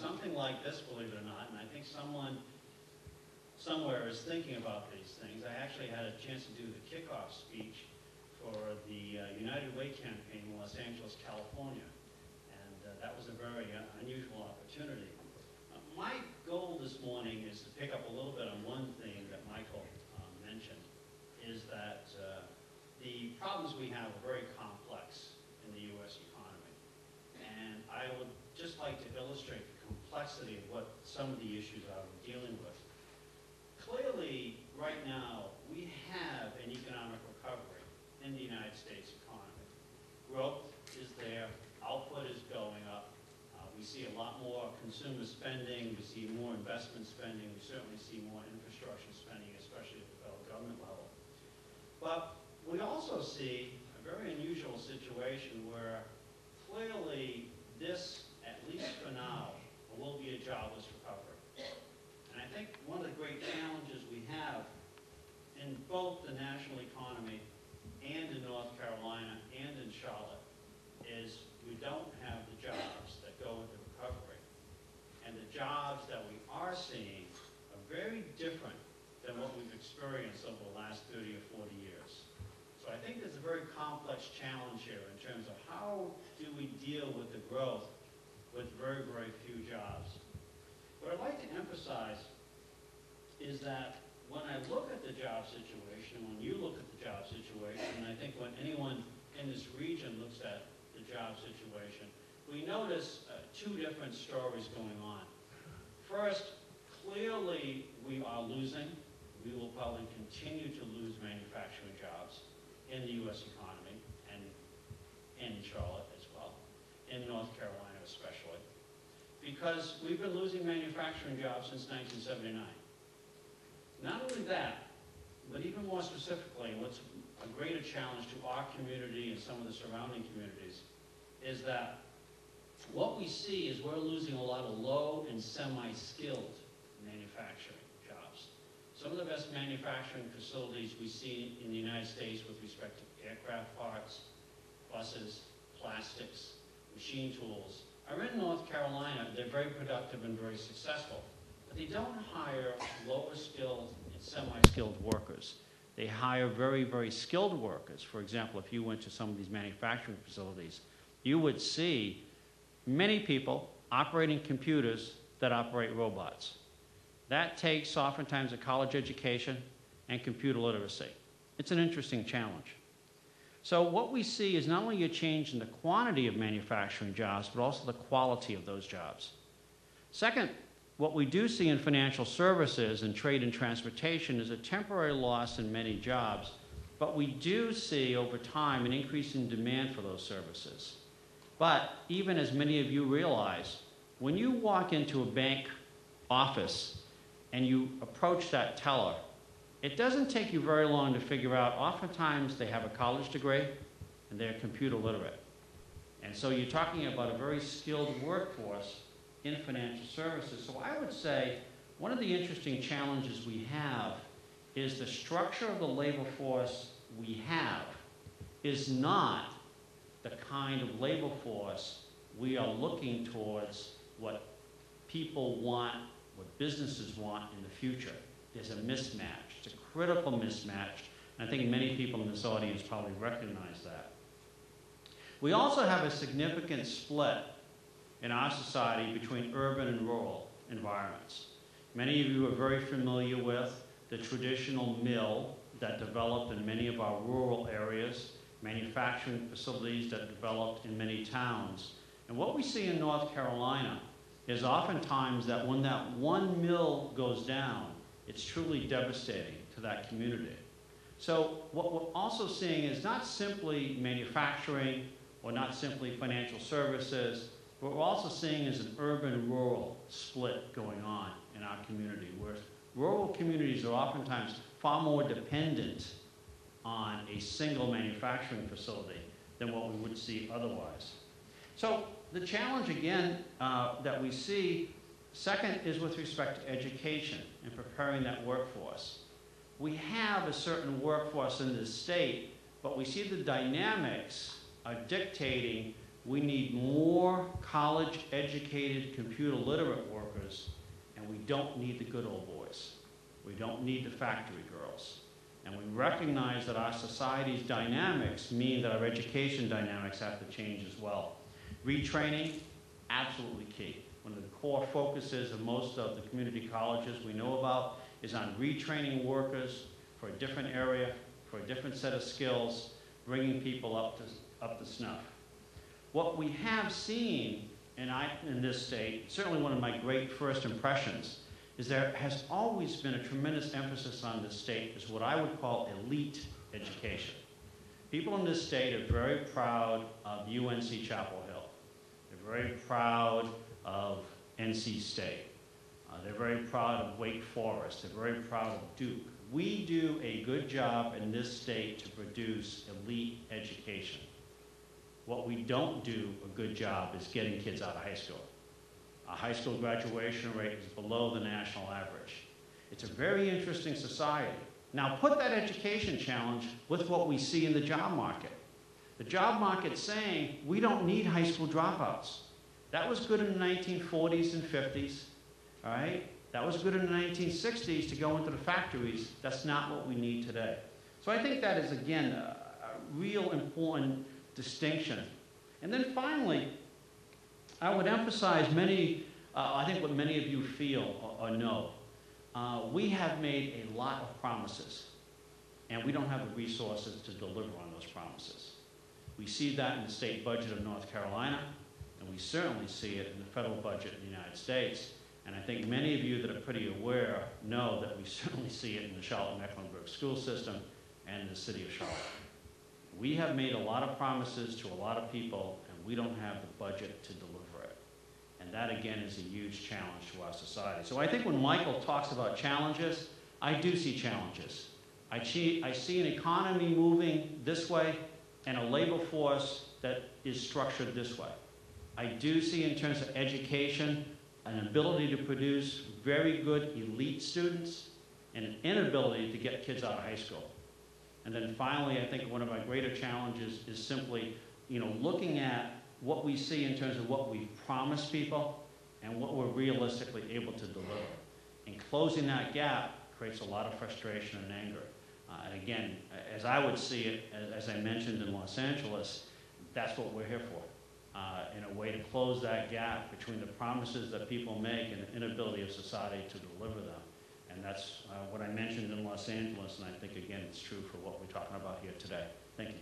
something like this, believe it or not, and I think someone somewhere is thinking about these things. I actually had a chance to do the kickoff speech for the United Way campaign in Los Angeles, California, and that was a very unusual opportunity. My goal this morning is to pick up a little bit on one thing that Michael mentioned, is that the problems we have are very complex in the U.S. economy. And I would just like to illustrate the complexity of what some of the issues are we're dealing with. Clearly, right now, we have an economic recovery in the United States economy. Growth is there, output is going up. We see a lot more consumer spending, we see more investment spending, we certainly see more infrastructure spending, especially at the federal government level. But we also see a very unusual situation where clearly this, at least for now, will be a jobless recovery. And I think one of the great challenges we have in both the national economy and in North Carolina and in Charlotte is we don't have the jobs that go with the recovery. And the jobs that we are seeing are very different than what we've experienced over the last 30 or 40 years. So I think there's a very complex challenge here in terms of how do we deal with the growth with very, very few jobs. What I'd like to emphasize is that when I look at the job situation, when you look at the job situation, and I think when anyone in this region looks at the job situation, we notice two different stories going on. First, clearly we are losing. We will probably continue to lose manufacturing jobs in the U.S. economy and in Charlotte as well, in North Carolina especially, because we've been losing manufacturing jobs since 1979. Not only that, but even more specifically, what's a greater challenge to our community and some of the surrounding communities is that what we see is we're losing a lot of low and semi-skilled manufacturing jobs. Some of the best manufacturing facilities we see in the United States with respect to aircraft parts, buses, plastics, machine tools, are in North Carolina. They're very productive and very successful. But they don't hire lower skilled and semi-skilled workers. They hire very, very skilled workers. For example, if you went to some of these manufacturing facilities, you would see many people operating computers that operate robots. That takes oftentimes a college education and computer literacy. It's an interesting challenge. So what we see is not only a change in the quantity of manufacturing jobs, but also the quality of those jobs. Second, what we do see in financial services and trade and transportation is a temporary loss in many jobs, but we do see over time an increase in demand for those services. But even as many of you realize, when you walk into a bank office and you approach that teller, it doesn't take you very long to figure out, oftentimes they have a college degree and they're computer literate. And so you're talking about a very skilled workforce in financial services. So I would say one of the interesting challenges we have is the structure of the labor force we have is not the kind of labor force we are looking towards what people want, what businesses want in the future. There's a mismatch. It's a critical mismatch. And I think many people in this audience probably recognize that. We also have a significant split in our society between urban and rural environments. Many of you are very familiar with the traditional mill that developed in many of our rural areas, manufacturing facilities that developed in many towns. And what we see in North Carolina is oftentimes that when that one mill goes down, it's truly devastating to that community. So what we're also seeing is not simply manufacturing or not simply financial services. What we're also seeing is an urban-rural split going on in our community, where rural communities are oftentimes far more dependent on a single manufacturing facility than what we would see otherwise. So the challenge, again, that we see, second, is with respect to education and preparing that workforce. We have a certain workforce in this state, but we see the dynamics are dictating We need more college-educated, computer-literate workers, and we don't need the good old boys. We don't need the factory girls. And we recognize that our society's dynamics mean that our education dynamics have to change as well. Retraining, absolutely key. One of the core focuses of most of the community colleges we know about is on retraining workers for a different area, for a different set of skills, bringing people up to snuff. What we have seen in this state, certainly one of my great first impressions, is there has always been a tremendous emphasis on this state is what I would call elite education. People in this state are very proud of UNC Chapel Hill. They're very proud of NC State. They're very proud of Wake Forest. They're very proud of Duke. We do a good job in this state to produce elite education. What we don't do a good job is getting kids out of high school. Our high school graduation rate is below the national average. It's a very interesting society. Now put that education challenge with what we see in the job market. The job market's saying we don't need high school dropouts. That was good in the 1940s and 50s, all right? That was good in the 1960s to go into the factories. That's not what we need today. So I think that is, again, a real important distinction. And then finally, I would emphasize I think what many of you feel or know. We have made a lot of promises, and we don't have the resources to deliver on those promises. We see that in the state budget of North Carolina, and we certainly see it in the federal budget in the United States. And I think many of you that are pretty aware know that we certainly see it in the Charlotte-Mecklenburg school system and in the city of Charlotte. We have made a lot of promises to a lot of people, and we don't have the budget to deliver it. And that, again, is a huge challenge to our society. So I think when Michael talks about challenges, I do see challenges. I see an economy moving this way and a labor force that is structured this way. I do see, in terms of education, an ability to produce very good elite students and an inability to get kids out of high school. And then finally, I think one of my greater challenges is simply, looking at what we see in terms of what we've promised people and what we're realistically able to deliver. And closing that gap creates a lot of frustration and anger. And again, as I would see it, as I mentioned in Los Angeles, that's what we're here for. In a way to close that gap between the promises that people make and the inability of society to deliver them. And that's what I mentioned in Los Angeles, and I think, again, it's true for what we're talking about here today. Thank you.